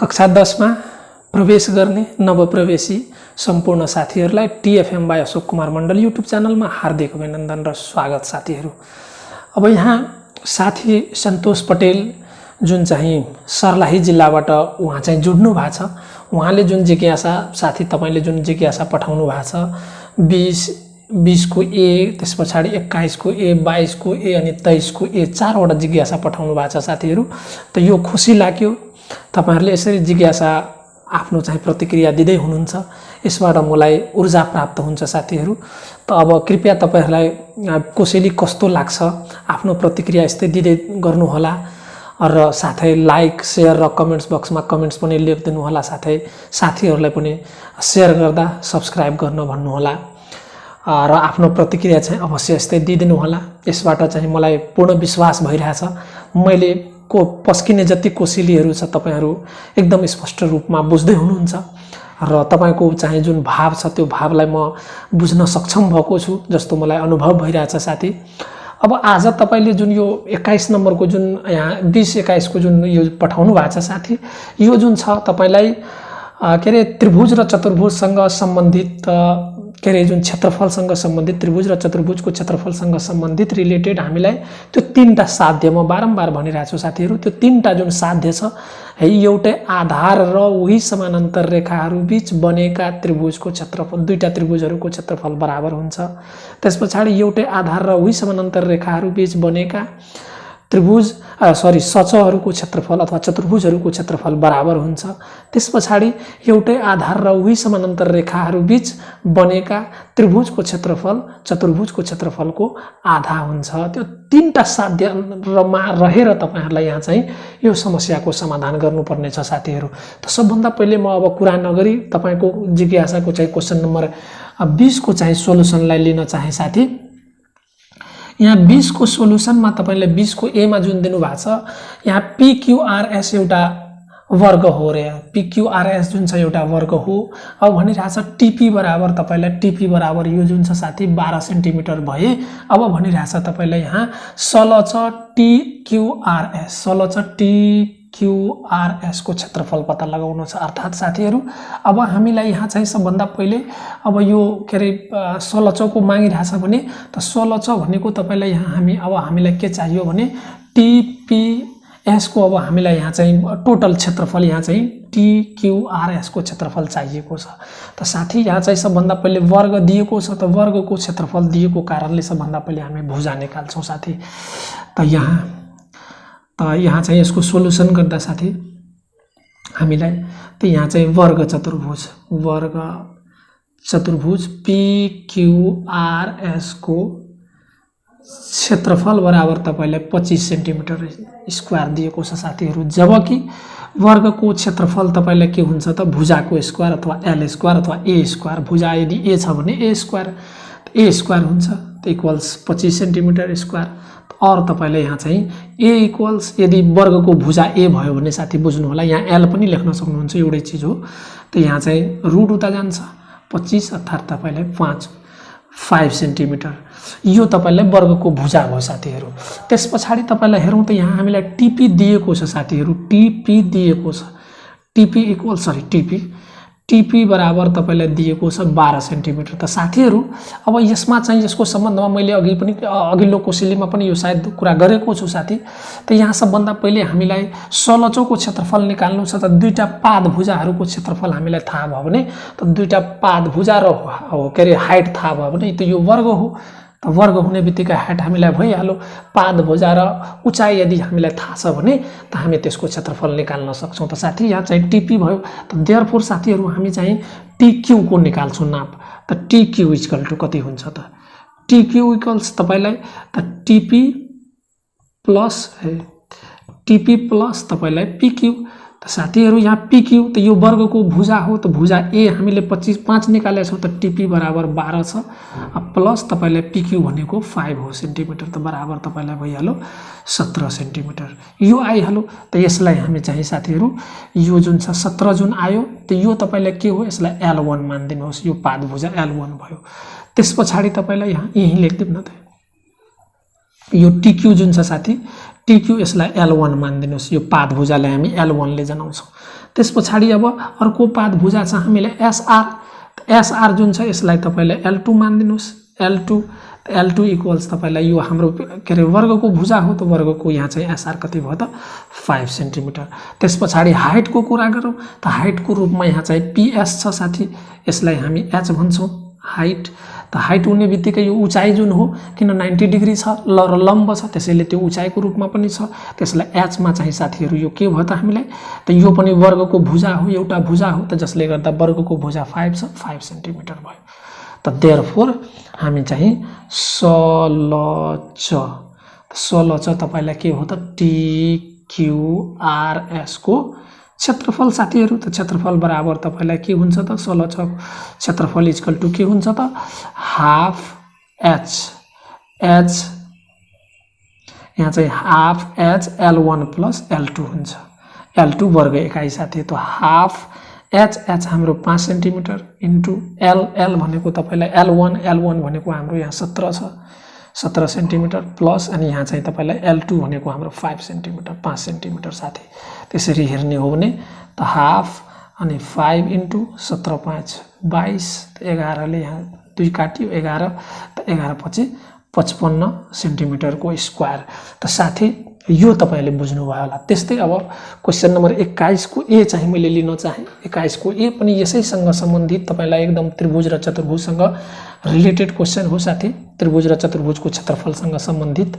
कक्षा 10 मा प्रवेश गर्ने नवप्रवेशी सम्पूर्ण साथीहरूलाई TFM by Ashok Kumar Mandal YouTube च्यानलमा हार्दिक अभिनन्दन र स्वागत साथीहरू। अब यहाँ साथी सन्तोष पटेल जुन चाहिँ सर्लाही जिल्लाबाट उहाँ चाहिँ जुड्नु भएको छ। उहाँले जुन जिज्ञासा साथी तपाईले जुन जिज्ञासा पठाउनु भएको छ 20 को ए, त्यस पछाडि 21 को ए, 22 को ए अनि 23 को ए, चारवटा जिज्ञासा पठाउनु भएको छ साथीहरू। त यो खुसी लाग्यो, तपाईहरुले यसरी जिज्ञासा आफ्नो चाहिँ प्रतिक्रिया दिँदै हुनुहुन्छ, यसबाट मलाई ऊर्जा प्राप्त हुन्छ साथीहरू। त अब कृपया तपाईहरुलाई कसैले कस्तो लाग्छ आफ्नो प्रतिक्रिया यस्तै दिँदै गर्नु होला र साथै लाइक शेयर र कमेन्ट्स बक्समा कमेन्ट्स पनि लेखिदिनु होला। साथै साथीहरूलाई पनि शेयर गर्दा सब्स्क्राइब गर्न भन्नु होला र आफ्नो प्रतिक्रिया चाहिँ अवश्य यस्तै दिदिनु होला। यसबाट चाहिँ मलाई पूर्ण विश्वास भइरहेछ मैले पस्किने जति कोसिलीहरू छ तपाईहरु एकदम स्पष्ट रूपमा बुझ्दै हुनुहुन्छ र तपाईको चाहिँ जुन भाव छ त्यो भावलाई म बुझ्न सक्षम भएको छु जस्तो मलाई अनुभव भइरहेछ साथी। अब आज तपाईले जुन यो 21 नम्बरको जुन यहाँ 20-21 को जुन यो पठाउनु भएको छ साथी, यो जुन छ तपाईलाई के रे त्रिभुज र चतुर्भुजसँग सम्बन्धित के रे जुन क्षेत्रफलसँग सम्बन्धित त्रिभुज र चतुर्भुजको क्षेत्रफलसँग सम्बन्धित रिलेटेड हामीलाई त्यो तीनटा साध्य म बारम्बार भनिरहेको छु साथीहरू। त्यो तीनटा जुन साध्य छ है एउटै आधार र उही समानान्तर रेखाहरू बीच बनेका त्रिभुजको क्षेत्रफल, दुईटा त्रिभुजहरूको क्षेत्रफल बराबर हुन्छ। त्यसपछि एउटै आधार र उही समानान्तर रेखाहरू बीच बनेका त्रिभुज सचहरुको क्षेत्रफल अथवा चतुर्भुजहरूको क्षेत्रफल बराबर हुन्छ। त्यसपछि एउटै आधार र उही समानान्तर रेखाहरू बीच बनेका त्रिभुजको क्षेत्रफल चतुर्भुजको क्षेत्रफलको आधा हुन्छ। त्यो तीनटा साध्यमा रहेर तपाईहरुलाई यहाँ चाहिँ यो समस्याको समाधान गर्नुपर्ने छ साथीहरू। त सबभन्दा पहिले म अब कुरा नगरी तपाईको जिज्ञासाको चाहिँ क्वेशन नम्बर 20 को चाहिँ सोलुसनलाई लिन चाहे साथी। यहाँ 20 को सोलुसनमा तपाईले 20 को ए मा जुन दिनु भएको छ यहाँ PQRS एउटा वर्ग हो रे। PQRS जुन छ एउटा वर्ग हो। अब भनिरहेछ TP बराबर तपाईलाई TP बराबर यो जुन छ साथी 12 सेन्टिमिटर भए। अब भनिरहेछ तपाईलाई यहाँ सलच TQRS को क्षेत्रफल पत्ता लगाउनु छ। अर्थात साथीहरू अब हामीलाई यहाँ चाहिँ सबभन्दा पहिले अब यो के रे सलचको मागिरहेछ भने त सलच भनेको तपाईलाई यहाँ हामीलाई के चाहियो भने TPS को अब हामीलाई यहाँ चाहिँ टोटल क्षेत्रफल यहाँ चाहिँ TQRS को क्षेत्रफल चाहिएको छ। त साथी यहाँ चाहिँ सबभन्दा पहिले वर्ग दिएको छ, त वर्गको क्षेत्रफल दिएको कारणले सबभन्दा पहिले हामी भुजा निकाल्छौं साथी। त यहाँ चाहिँ यसको सोलुसन गर्दा साथी हामीलाई त यहाँ चाहिँ वर्ग चतुर्भुज PQRS को क्षेत्रफल बराबर तपाईलाई 25 सेन्टिमिटर स्क्वायर दिएको छ साथीहरू। जबकि वर्गको क्षेत्रफल तपाईलाई के हुन्छ त भुजाको स्क्वायर अथवा L स्क्वायर अथवा A स्क्वायर। भुजा यदि A छ भने A स्क्वायर हुन्छ त इक्वल्स 25 सेन्टिमिटर स्क्वायर। और तपाईले यहाँ चाहिँ A इक्वल्स यदि वर्गको भुजा A भयो भने साथी बुझ्नु होला यहाँ L पनि लेख्न सक्नुहुन्छ, एउटै चीज हो। त यहाँ चाहिँ रुट उता जान्छ 25 अर्थात तपाईलाई 5 सेन्टिमिटर यो तपाईलाई वर्गको भुजा हो साथीहरू। त्यसपछि तपाईलाई हेरौं त यहाँ हामीलाई TP दिएको छ साथीहरू। TP दिएको छ TP बराबर तपाईलाई दिएको छ 12 सेन्टिमिटर। त साथीहरू अब यसमा चाहिँ यसको सम्बन्धमा मैले अघिल्लो कोसिलीमा पनि यो सायद कुरा गरेको छु साथी। त यहाँ सबभन्दा पहिले हामीलाई सलचोको क्षेत्रफल निकाल्नु छ। त दुईटा पाद भुजाहरूको क्षेत्रफल हामीलाई थाहा भयो भने त दुईटा पाद भुजा र के रे हाइट थाहा भयो भने त यो वर्ग हो। त वर्ग हुने बित्तिकै हाइट हामीलाई भइहाल्यो। पाद भुजा र उचाइ यदि हामीलाई थाहा छ भने त हामी त्यसको क्षेत्रफल निकाल्न सक्छौं। त साथी यहाँ चाहिँ TP भयो। त देयरफोर साथीहरू हामी चाहिँ TQ को निकाल्छौं नाप। त TQ इक्वल टु कति हुन्छ त TQ इक्वल्स तपाईलाई त TP प्लस तपाईलाई PQ। त साथीहरू यहाँ PQ त यो वर्गको भुजा हो। त भुजा A हामीले 5 निकालेका छौं। त TP बराबर 12 छ प्लस तपाईलाई PQ भनेको 5 हो सेन्टिमिटर। त बराबर तपाईलाई भइहाल्यो 17 सेन्टिमिटर यो आइहाल्यो। त यसलाई हामी चाहिँ साथीहरू यो जुन छ 17 जुन आयो त यो तपाईलाई के हो यसलाई L1 मानिदिनुहोस्। यो पाद भुजा L1 भयो। त्यसपछि तपाईलाई यहाँ यही लेख्दिम न त यो TQ जुन छ साथी TQ यसलाई L1 मानिदिनुहोस्। यो पाद भुजालाई हामी L1 ले जनाउँछौं। त्यस पछाडि अब अर्को पाद भुजा छ हामीलाई एसआर। एसआर जुन छ यसलाई तपाईले L2 मानिदिनुस्। L2 इक्वल्स तपाईलाई यो हाम्रो के रे वर्गको भुजा हो, त वर्गको यहाँ चाहिँ एसआर कति भयो त 5 सेन्टिमिटर। त्यस पछाडि हाइटको कुरा गरौँ त हाइटको रूपमा यहाँ चाहिँ PS छ साथी, यसलाई हामी h भन्छौँ हाइट। त हाइट हुने बित्तिकै यो उचाइ जुन हो, किन 90 डिग्री छ र लम्ब छ त्यसैले त्यो उचाइको रूपमा पनि छ, त्यसलाई h मा चाहिँ साथीहरु यो के भयो त हामीलाई त यो पनि वर्गको भुजा हो, एउटा भुजा हो, त जसले गर्दा वर्गको भुजा 5 छ, 5 सेन्टिमिटर भयो। त देयरफोर हामी चाहिँ सलच तपाईँलाई के हो त TQRS को क्षेत्रफल साथीहरु। त क्षेत्रफल बराबर तपाईलाई के हुन्छ त सलच क्षेत्रफल इक्वल टु के हुन्छ त हाफ h यहाँ चाहिँ half h L1 plus L2 हुन्छ। L2 वर्ग एकाइ साथी, त हाफ h हाम्रो 5 सेन्टिमिटर इन्टु L भनेको तपाईलाई L1 भनेको हाम्रो यहाँ 17 छ, 17 सेन्टिमिटर प्लस अनि यहाँ चाहिँ तपाईलाई L2 भनेको हाम्रो 5 सेन्टिमिटर 5 सेन्टिमिटर साथी। त्यसरी हेर्ने हो भने त हाफ अनि 5 इन्टु 17 5 22, 11 ले यहाँ 2 काट्यो 11, त 11 पछि 55 सेन्टिमिटर को स्क्वायर। त साथी यो तपाईले बुझ्नु भयो होला। त्यस्तै अब क्वेशन नम्बर 21 को ए चाहिँ मैले लिन चाहे। 21 को ए पनि यसैसँग सम्बन्धित तपाईलाई एकदम त्रिभुज र चतुर्भुजसँग रिलेटेड क्वेशन हो साथी। त्रिभुज र चतुर्भुजको क्षेत्रफलसँग सम्बन्धित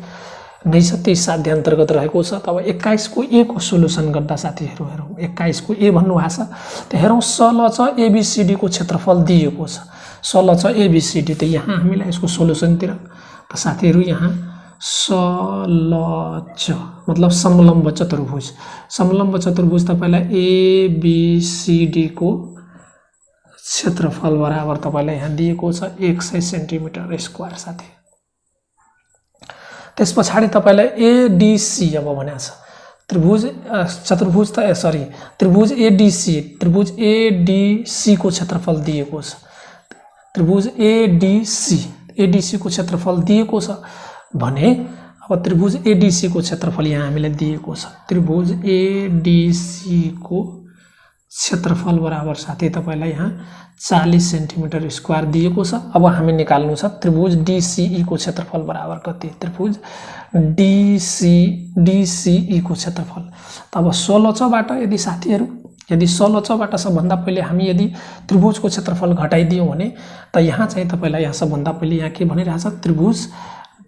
नै छ, त्यही साध्य अन्तर्गत रहेको छ। तब 21 को ए को सोलुसन गर्दा साथीहरु हेरौँ। 21 को ए भन्नु भएको छ, त हेरौँ सलच एबीसीडी को क्षेत्रफल दिएको छ। सलच एबीसीडी, त यहाँ हामीलाई यसको सोलुसनतिर त साथीहरु यहाँ सलच मतलब समलम्ब चतुर्भुज। समलम्ब चतुर्भुज तपाईलाई एबीसीडी को क्षेत्रफल बराबर तपाईलाई यहाँ दिएको छ 100 सेन्टिमिटर स्क्वायर साथी। त्यस पछाडि तपाईलाई एडीसी अब भनेको छ त्रिभुज चतुर्भुज त सरी त्रिभुज एडीसी को क्षेत्रफल दिएको छ। त्रिभुज एडीसी को क्षेत्रफल दिएको छ भने अब त्रिभुज एडीसी को क्षेत्रफल यहाँ हामीलाई दिएको छ। त्रिभुज एडीसी को क्षेत्रफल बराबर साथै तपाईलाई यहाँ 40 सेन्टिमिटर स्क्वायर दिएको छ। अब हामी निकाल्नु छ त्रिभुज डीसीई को क्षेत्रफल बराबर कति। त्रिभुज डीसीई को क्षेत्रफल तब 16 बाट यदि साथीहरु यदि 16 बाट सबभन्दा पहिले हामी यदि त्रिभुजको क्षेत्रफल घटाइदियौ भने त यहाँ चाहिँ तपाईलाई यहाँ सबभन्दा पहिले यहाँ के भनिरहेछ त्रिभुज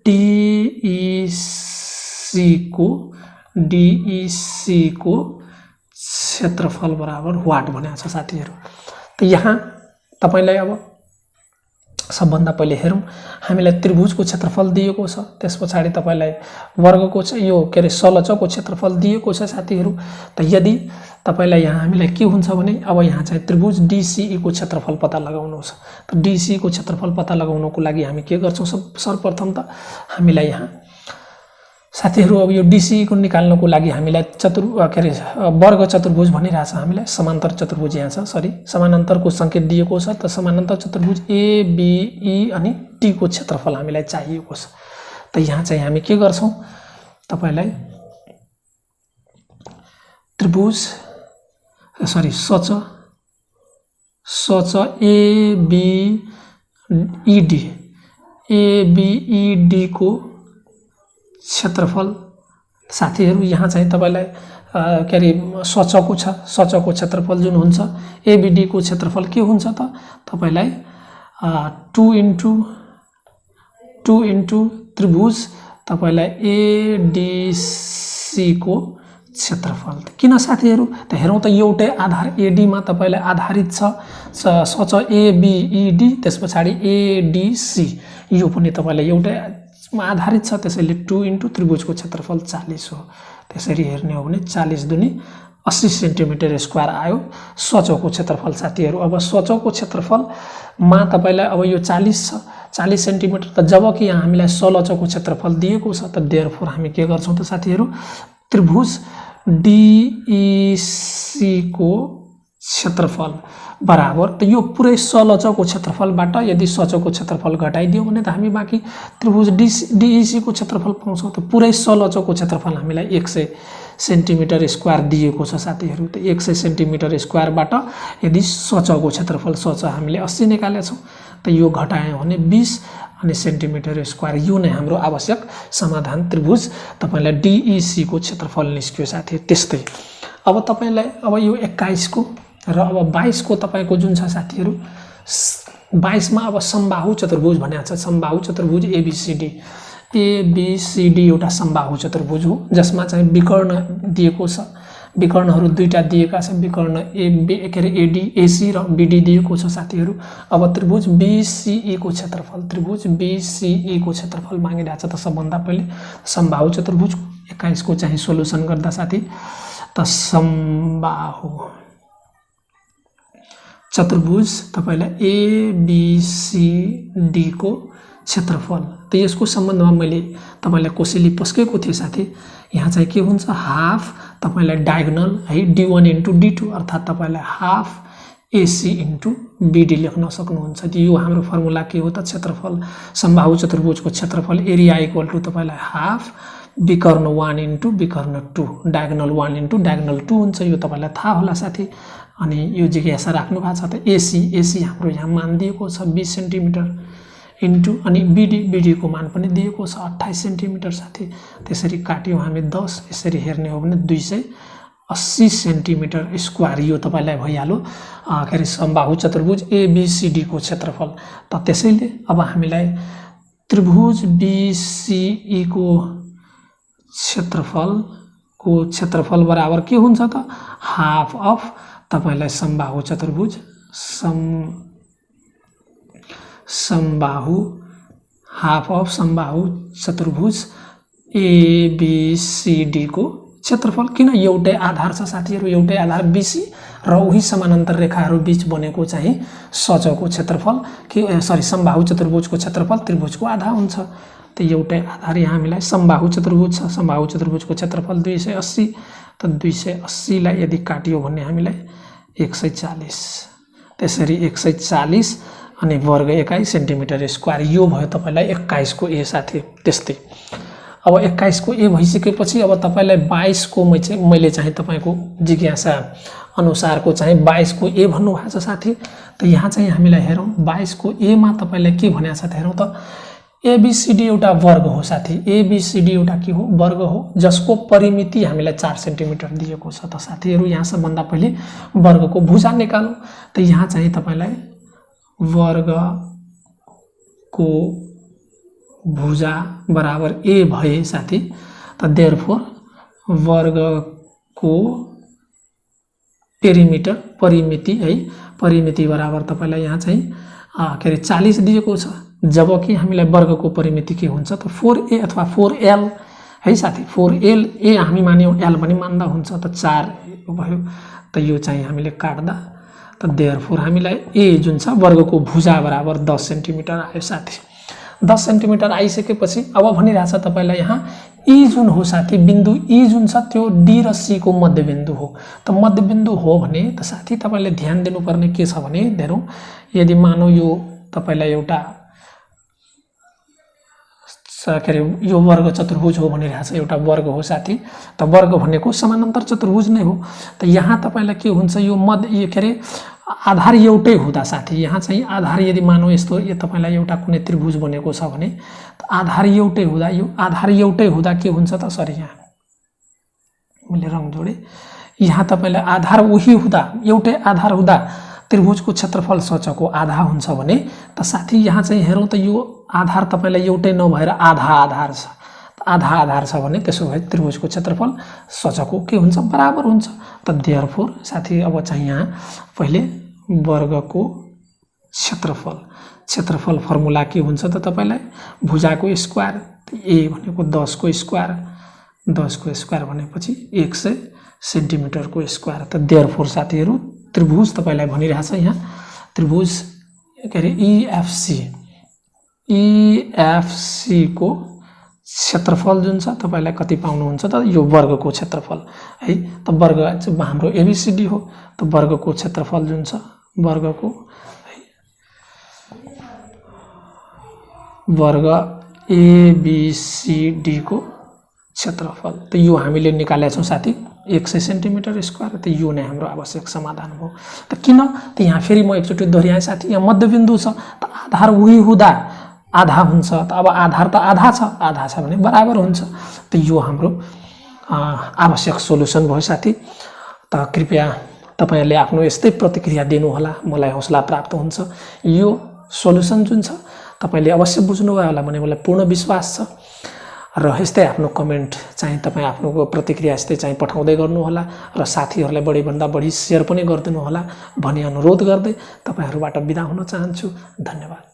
डीईसी को क्षेत्रफल बराबर व्हाट भनेको छ साथीहरु। त यहाँ तपाईलाई अब सबभन्दा पहिले हेरौं हामीलाई त्रिभुजको क्षेत्रफल दिएको छ, त्यसपछि तपाईलाई वर्गको यो के रे सलचको क्षेत्रफल दिएको छ साथीहरु। त यदि तपाईलाई यहाँ हामीलाई के हुन्छ भने अब यहाँ चाहिँ त्रिभुज डीसीई को क्षेत्रफल पत्ता लगाउनु छ। त डीसीई को क्षेत्रफल पत्ता लगाउनको लागि हामी के गर्छौं सर्वप्रथम त हामीलाई यहाँ साथीहरु अब यो डीसीई को निकाल्नको लागि हामीलाई वर्ग चतुर्भुज भनिरहेछ। हामीलाई समान्तर चतुर्भुज यहाँ छ, सरी समानान्तरको संकेत दिएको छ। त समानान्तर चतुर्भुज एबीई अनि टी को क्षेत्रफल हामीलाई चाहिएको छ। त यहाँ चाहिँ हामी के गर्छौं तपाईलाई त्रिभुज सरी सच एबीईडी को क्षेत्रफल साथीहरु यहाँ चाहिँ तपाईलाई के रे सचको छ। सचको क्षेत्रफल जुन हुन्छ एबीडी को क्षेत्रफल के हुन्छ त तपाईलाई 2 इन्टु त्रिभुज तपाईलाई एडीसी को क्षेत्रफल। किन साथीहरु त हेरौं त एउटै आधार एडी मा तपाईलाई आधारित छ सच एबीईडी, त्यसपछि एडीसी यो पनि तपाईलाई एउटै आधारित छ, त्यसैले 2 इन्टु त्रिभुजको क्षेत्रफल 40 हो। त्यसरी हेर्ने हो भने 40 दुनी 80 सेन्टिमिटर स्क्वायर आयो सचको क्षेत्रफल साथीहरु। अब सचको क्षेत्रफल मा तपाईलाई अब यो 40 छ 40 सेन्टिमिटर, त जबकि यहाँ हामीलाई सलचको क्षेत्रफल दिएको छ त देयरफोर हामी के गर्छौं त साथीहरु त्रिभुज डीईसी को क्षेत्रफल बराबर त यो पुरै सलचको क्षेत्रफलबाट यदि सचको क्षेत्रफल घटाइदियो भने त हामी बाँकी त्रिभुज डीईसी को क्षेत्रफल पाउँछौं। त पुरै सलचको क्षेत्रफल हामीलाई 100 सेन्टिमिटर स्क्वायर दिएको छ साथीहरू। त 100 सेन्टिमिटर स्क्वायरबाट यदि सचको क्षेत्रफल सच हामीले 80 निकालेका छौँ त यो घटायौँ भने 20 अनि सेन्टिमिटर स्क्वायर। यो नै हाम्रो आवश्यक समाधान त्रिभुज तपाईलाई DEC को क्षेत्रफल निस्क्यो साथी। त्यस्तै अब तपाईलाई अब यो 21 को र अब 22 को तपाईको जुन छ साथीहरू 22 मा अब समबाहु चतुर्भुज भनेको छ। समबाहु चतुर्भुज ABCD एउटा समबाहु चतुर्भुज हो जसमा चाहिँ विकर्ण दिएको छ। विकर्णहरू दुईटा दिएका छन्, विकर्ण AD AC र BD दिएको छ साथीहरू। अब त्रिभुज BCE को क्षेत्रफल, त्रिभुज BCE को क्षेत्रफल मागिरहेको छ। त सबभन्दा पहिले समबाहु चतुर्भुज 21 को चाहिँ सोलुसन गर्दा साथी त समबाहु चतुर्भुज तपाईलाई ABCD को क्षेत्रफल। त यसको सम्बन्धमा मैले तपाईलाई कोसेली पस्केको थिएँ साथी। यहाँ चाहिँ के हुन्छ हाफ तपाईलाई डायगोनल है D1 * D2 अर्थात् तपाईलाई हाफ AC * BD लेख्न सक्नुहुन्छ। यो हाम्रो फर्मुला के हो त क्षेत्रफल समबाहु चतुर्भुजको क्षेत्रफल एरिया इक्वल टु तपाईलाई हाफ विकर्ण 1 * विकर्ण 2 डायगोनल 1 * डायगोनल 2 हुन्छ। यो तपाईलाई थाहा होला साथी। अनि यो जिज्ञासा राख्नु भएको छ त AC हाम्रो यहाँ मान दिएको छ 20 सेन्टिमिटर इन्टु अनि BD को मान पनि दिएको छ 28 सेन्टिमिटर साथी। त्यसरी काट्यौँ हामी 10, यसरी हेर्ने हो भने 280 सेन्टिमिटर स्क्वायर यो तपाईलाई भइहाल्यो के अरे समबाहु चतुर्भुज ABCD को क्षेत्रफल। त त्यसैले अब हामीलाई त्रिभुज BCE को क्षेत्रफल बराबर के हुन्छ त हाफ अफ तपाईलाई समबाहु चतुर्भुज हाफ अफ समबाहु चतुर्भुज ABCD को क्षेत्रफल। किन एउटै आधार छ साथीहरू, एउटै आधार BC र उही समानान्तर रेखाहरू बीच बनेको चाहिँ सचको क्षेत्रफल के समबाहु चतुर्भुजको क्षेत्रफल त्रिभुजको आधा हुन्छ। त एउटै आधार यहाँ हामीलाई समबाहु चतुर्भुज छ। समबाहु चतुर्भुजको क्षेत्रफल 280। त 280 लाई यदि काटियो भने हामीलाई 140, त्यसरी 140 अनि वर्ग 21 सेन्टिमिटर स्क्वायर। यो भयो तपाईलाई 21 को A साथी। त्यस्तै अब 21 को A भइसकेपछि अब तपाईलाई 22 को मैले चाहिँ तपाईको जिज्ञासा अनुसारको चाहिँ 22 को A भन्नु भएको छ साथी। त यहाँ चाहिँ हामीलाई हेरौँ 22 को A मा तपाईलाई के भनेको छ त हेरौँ त ABCD एउटा वर्ग हो साथी। ABCD एउटा के हो वर्ग हो जसको परिमिति हामीलाई 4 सेन्टिमिटर दिएको छ। त साथीहरू यहाँ सबभन्दा पहिले वर्गको भुजा निकालौँ। त यहाँ चाहिँ तपाईलाई वर्गको भुजा बराबर A भए साथी। त देयरफोर वर्गको परिमिति है परिमिति बराबर तपाईलाई यहाँ चाहिँ के अरे 40 दिएको छ। जबकि हामीलाई वर्गको परिमिति के हुन्छ त 4A अथवा 4L है साथी। 4L A हामी मान्यौँ L पनि मान्दा हुन्छ। त 4 भयो। त यो चाहिँ हामीले काट्दा त देयरफोर हामीलाई A जुन छ वर्गको भुजा बराबर 10 सेन्टिमिटर आयो साथी। 10 सेन्टिमिटर आइसकेपछि अब भनिरहेछ तपाईलाई यहाँ E जुन हो साथी बिन्दु E जुन छ त्यो D र C को मध्यबिन्दु हो। त मध्यबिन्दु हो भने त साथी तपाईले ध्यान दिनुपर्ने के छ भने हेरौँ यदि मानौ यो तपाईलाई एउटा के अरे यो वर्ग चतुर्भुज हो भनिरहेछ एउटा वर्ग हो साथी। त वर्ग भनेको समानान्तर चतुर्भुज नै हो। त यहाँ तपाईलाई के हुन्छ यो के अरे आधार एउटै हुँदा साथी यहाँ चाहिँ आधार यदि मानौ यस्तो यो तपाईलाई एउटा कुनै त्रिभुज बनेको छ भने आधार एउटै हुँदा यो आधार एउटै हुँदा के हुन्छ त सरी यहाँ मैले रङ जोडे। यहाँ तपाईलाई आधार उही हुँदा एउटै आधार हुँदा त्रिभुजको क्षेत्रफल सचको आधा हुन्छ भने त साथी यहाँ चाहिँ हेरौँ त यो आधार तपाईलाई एउटै नभएर आधा आधार छ। आधा आधार छ भने त्यसो भए त्रिभुजको क्षेत्रफल सचको के हुन्छ बराबर हुन्छ। त देयरफोर साथी अब चाहिँ यहाँ पहिले वर्गको क्षेत्रफल फर्मुला के हुन्छ त तपाईलाई भुजाको स्क्वायर A भनेको 10 को स्क्वायर 10 को स्क्वायर भनेपछि 100 सेन्टिमिटर को स्क्वायर। त देयरफोर साथीहरू त्रिभुज तपाईलाई भनिरहेछ यहाँ त्रिभुज के अरे EFC को क्षेत्रफल जुन छ तपाईलाई कति पाउनुहुन्छ त यो वर्गको क्षेत्रफल है। त वर्ग हाम्रो ABCD हो। त वर्गको क्षेत्रफल जुन छ वर्गको वर्ग ABCD को क्षेत्रफल त यो हामीले निकालेका छौँ साथी 100 सेन्टिमिटर स्क्वायर। त यो नै हाम्रो आवश्यक समाधान हो। त किन त यहाँ फेरि म एकचोटि दोहोऱ्याएँ साथी, यहाँ मध्यबिन्दु छ त आधार उही हुँदा आधा हुन्छ। त अब आधार त आधा छ भने बराबर हुन्छ। त यो हाम्रो आवश्यक सोलुसन भयो साथी। त कृपया तपाईहरुले आफ्नो यस्तै प्रतिक्रिया दिनुहोला, मलाई हौसला प्राप्त हुन्छ। यो सोलुसन जुन छ तपाईले अवश्य बुझ्नुभयो होला भन्ने मलाई पूर्ण विश्वास छ। र यस्तै आफ्नो कमेन्ट चाहिँ तपाईँ आफ्नो प्रतिक्रिया यस्तै चाहिँ पठाउँदै गर्नुहोला र साथीहरूलाई बढीभन्दा बढी सेयर पनि गरिदिनु होला भन्ने अनुरोध गर्दै तपाईहरुबाट बिदा हुन चाहन्छु। धन्यवाद।